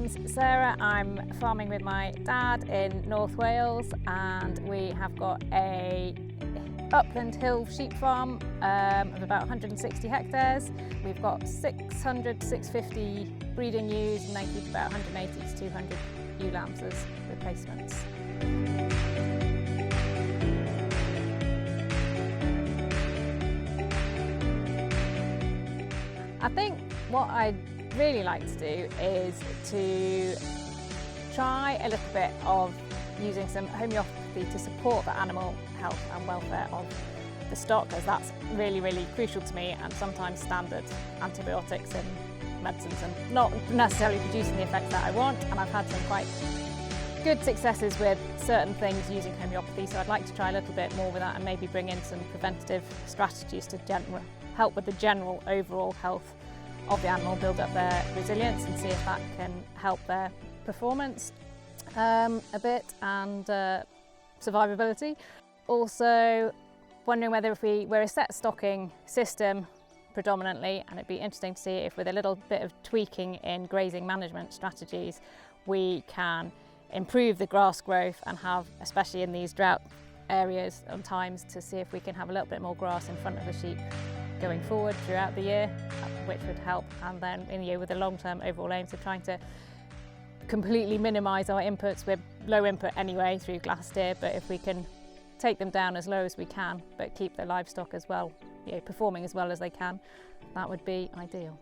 name's Sarah. I'm farming with my dad in North Wales, and we have got a upland hill sheep farm of about 160 hectares. We've got 600 to 650 breeding ewes and then keep about 180 to 200 ewe lambs as replacements. I think what I'd really like to do is to try a little bit of using some homeopathy to support the animal health and welfare of the stock, as that's really, really crucial to me, and sometimes standard antibiotics and medicines and not necessarily producing the effects that I want. And I've had some quite good successes with certain things using homeopathy, so I'd like to try a little bit more with that and maybe bring in some preventative strategies to help with the general overall health of the animal, build up their resilience and see if that can help their performance a bit and survivability. Also wondering whether if we're a set stocking system predominantly, and it'd be interesting to see if with a little bit of tweaking in grazing management strategies we can improve the grass growth and have, especially in these drought areas sometimes, to see if we can have a little bit more grass in front of the sheep going forward throughout the year, which would help. And then in the year with the long-term overall aims of trying to completely minimise our inputs. We're low input anyway through glass steer, but if we can take them down as low as we can but keep the livestock as well, performing as well as they can, that would be ideal.